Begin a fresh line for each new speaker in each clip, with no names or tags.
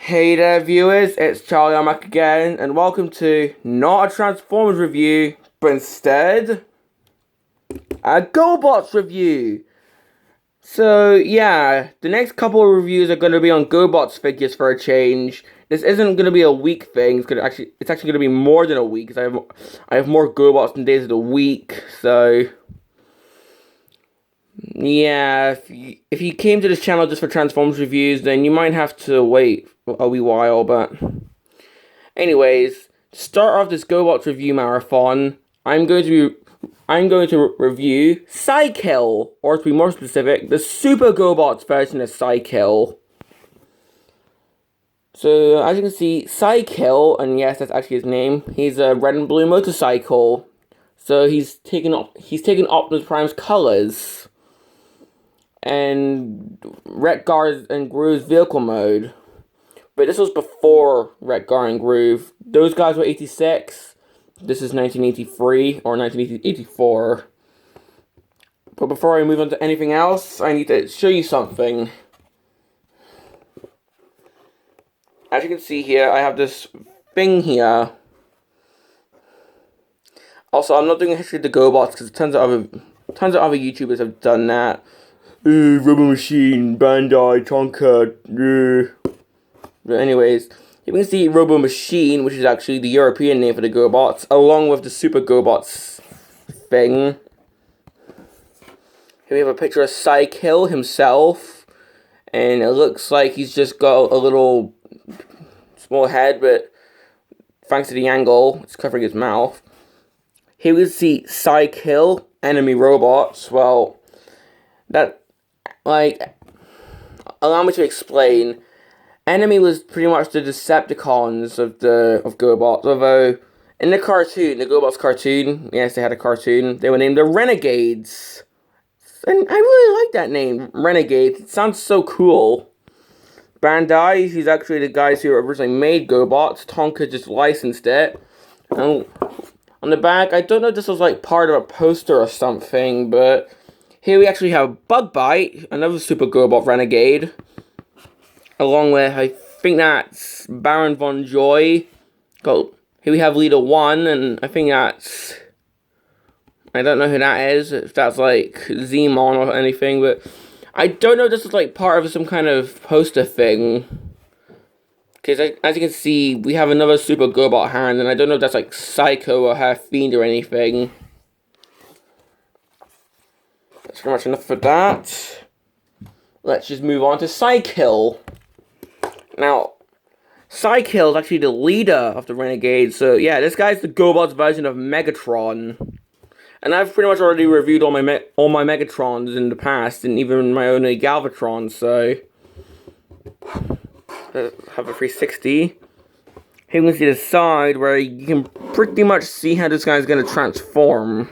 Hey there viewers, it's Charlie, I'm back again, and welcome to not a Transformers review, but instead, a GoBots review! So yeah, the next couple of reviews are going to be on GoBots figures for a change. This isn't going to be a week thing, it's actually going to be more than a week, because I have more GoBots than days of the week, so... Yeah, if you came to this channel just for Transformers reviews, then you might have to wait a wee while, but... Anyways, to start off this GoBots review marathon, I'm going to review Cykill, or to be more specific, the Super GoBots version of Cykill. So, as you can see, Cykill, and yes, that's actually his name, he's a red and blue motorcycle. So he's taken Optimus Prime's colors. And Wreck-Gar and Groove's vehicle mode. But this was before Wreck-Gar and Groove. Those guys were 86. This is 1983 or 1984. But before I move on to anything else, I need to show you something. As you can see here, I have this thing here. Also, I'm not doing a history of the GoBots because tons of other YouTubers have done that. Rubber Machine, Bandai, Tonka, But anyways, you can see Robo Machine, which is actually the European name for the GoBots, along with the Super GoBots thing. Here we have a picture of Cykill himself, and it looks like he's just got a little small head, but thanks to the angle, it's covering his mouth. Here we see Cykill, enemy robots. Well, allow me to explain. Enemy was pretty much the Decepticons of GoBots, although in the cartoon, the GoBots cartoon, yes, they had a cartoon, they were named the Renegades. And I really like that name, Renegades. It sounds so cool. Bandai, who's actually the guys who originally made GoBots, Tonka just licensed it. And on the back, I don't know if this was like part of a poster or something, but here we actually have Bugbite, another Super GoBot Renegade. Along with, I think that's Baron Von Joy. Here we have Leader 1, and I think that's... I don't know who that is, if that's like Zemon or anything, but... I don't know if this is like part of some kind of poster thing. Because as you can see, we have another Super GoBot hand, and I don't know if that's like Psycho or Her Fiend or anything. That's pretty much enough for that. Let's just move on to Cykill. Now, Cykill is actually the leader of the Renegades, so yeah, this guy's the GoBots version of Megatron. And I've pretty much already reviewed all my Megatrons in the past, and even my own Galvatron, so... have a 360. Here we can see the side where you can pretty much see how this guy's going to transform.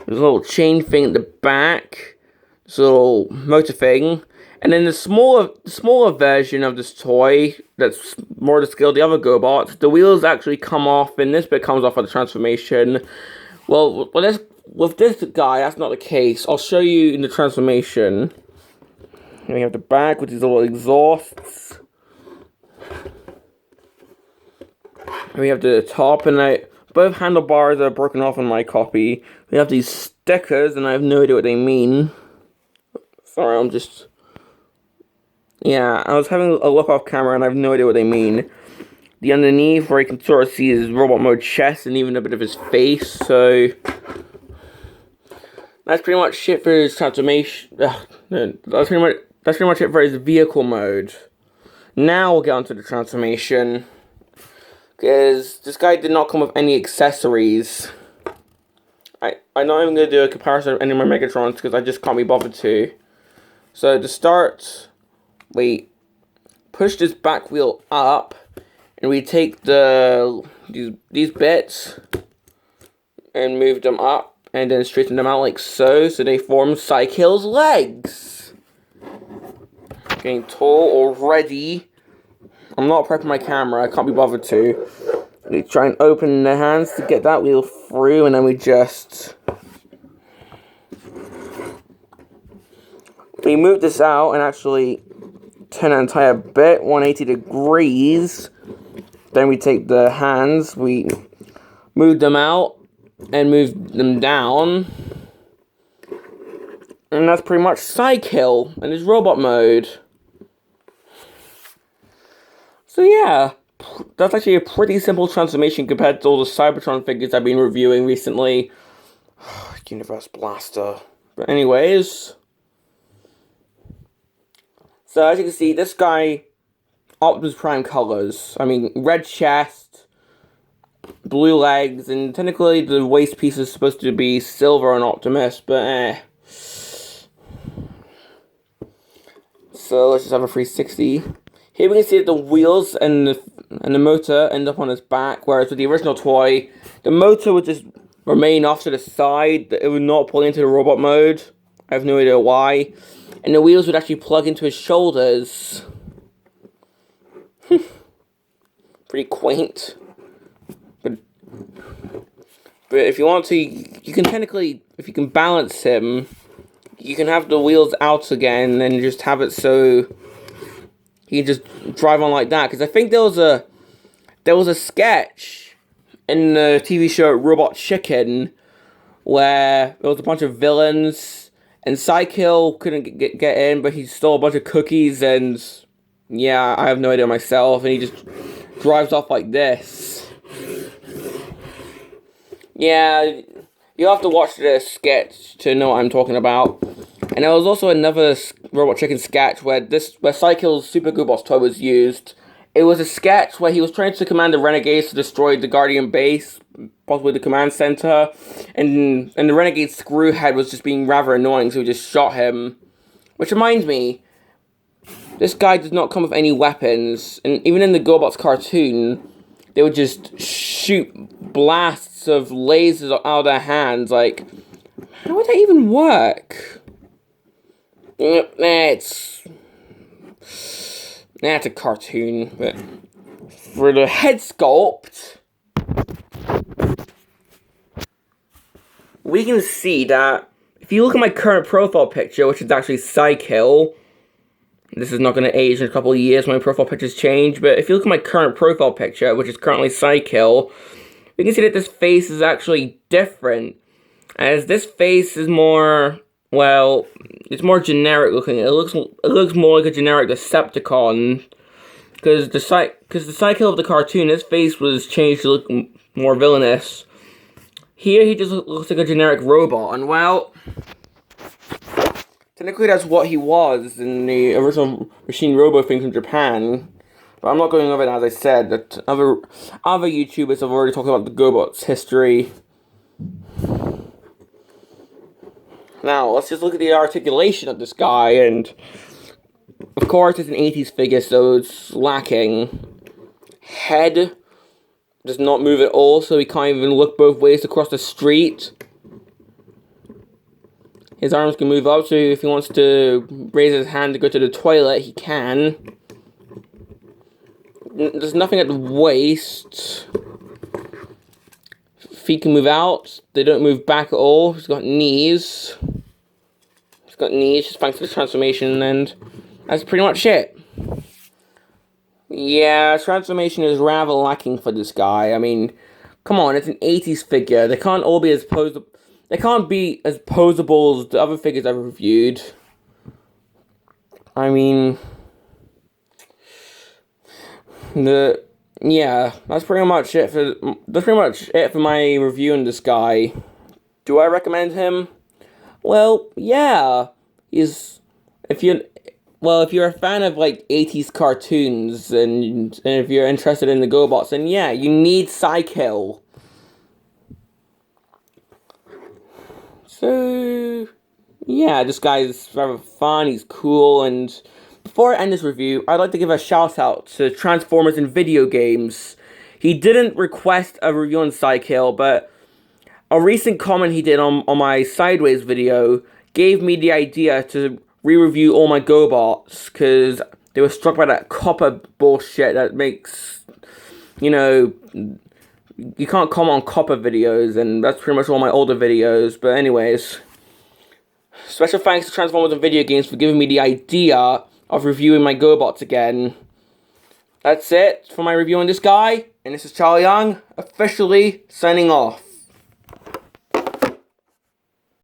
There's a little chain thing at the back. This little motor thing. And then the smaller version of this toy, that's more to scale the other GoBots, the wheels actually come off, and this bit comes off of the transformation. Well, with this guy, that's not the case. I'll show you in the transformation. Here we have the back with these little exhausts. Here we have the top, and both handlebars are broken off on my copy. We have these stickers, and I have no idea what they mean. Sorry, I'm just... Yeah, I was having a look off camera, and I have no idea what they mean. The underneath, where you can sort of see his robot mode chest, and even a bit of his face, so... That's pretty much it for his transformation. That's pretty much it for his vehicle mode. Now we'll get onto the transformation. Because this guy did not come with any accessories. I'm not even going to do a comparison of any of my Megatrons because I just can't be bothered to. So to start, we push this back wheel up, and we take these bits and move them up, and then straighten them out like so they form Cykill's legs. Getting tall already. I'm not prepping my camera, I can't be bothered to. We try and open the hands to get that wheel through, and then we just... We move this out, and actually turn an entire bit, 180 degrees. Then we take the hands, we move them out and move them down. And that's pretty much Cykill in his robot mode. So yeah, that's actually a pretty simple transformation compared to all the Cybertron figures I've been reviewing recently. Universe Blaster. But anyways, so as you can see, this guy, Optimus Prime colors. I mean, red chest, blue legs, and technically the waist piece is supposed to be silver on Optimus, but So let's just have a 360. Here we can see that the wheels and the motor end up on his back, whereas with the original toy, the motor would just remain off to the side. It would not pull into the robot mode. I have no idea why. And the wheels would actually plug into his shoulders. Pretty quaint. But if you want to, you can technically, if you can balance him, you can have the wheels out again and just have it so he can just drive on like that. Because I think there was a sketch in the TV show Robot Chicken where there was a bunch of villains and Cykill couldn't get in, but he stole a bunch of cookies, and yeah, I have no idea myself, and he just drives off like this. Yeah, you have to watch the sketch to know what I'm talking about. And there was also another Robot Chicken sketch where Cykill's Super GoBots toy was used. It was a sketch where he was trying to command the Renegades to destroy the Guardian base, possibly the command center, and the Renegade Screwhead was just being rather annoying, so he just shot him. Which reminds me, this guy does not come with any weapons, and even in the GoBots cartoon, they would just shoot blasts of lasers out of their hands. Like, how would that even work? That's a cartoon, but for the head sculpt, we can see that if you look at my current profile picture, which is actually Cykill, this is not going to age in a couple of years when my profile pictures change, but if you look at my current profile picture, which is currently Cykill, we can see that this face is actually different, as this face is more, well, it's more generic looking. It looks more like a generic Decepticon, because the Cykill of the cartoon, his face was changed to look more villainous. Here, he just looks like a generic robot, and well, technically that's what he was in the original Machine Robo thing from Japan. But I'm not going over it, as I said, that other YouTubers have already talked about the GoBots history. Now, let's just look at the articulation of this guy, and of course it's an 80s figure, so it's lacking. Head does not move at all, so he can't even look both ways across the street. His arms can move up, so if he wants to raise his hand to go to the toilet, he can. There's nothing at the waist. Feet can move out. They don't move back at all. He's got knees. Just thanks to the transformation, and that's pretty much it. Yeah, transformation is rather lacking for this guy. I mean, come on, it's an 80s figure. They can't all be as posable. They can't be as posable as the other figures I've reviewed. I mean, yeah, that's pretty much it for my review on this guy. Do I recommend him? Well, yeah. If you're a fan of like 80s cartoons and if you're interested in the GoBots, then yeah, you need Cykill. So yeah, this guy is rather fun, he's cool, and before I end this review, I'd like to give a shout out to Transformers in Video Games. He didn't request a review on Cykill, but a recent comment he did on my Sideways video gave me the idea to re-review all my GoBots, because they were struck by that copper bullshit that makes, you can't comment on copper videos, and that's pretty much all my older videos. But anyways, special thanks to Transformers in Video Games for giving me the idea of reviewing my GoBots again. That's it for my review on this guy, and this is Charlie Young, officially signing off.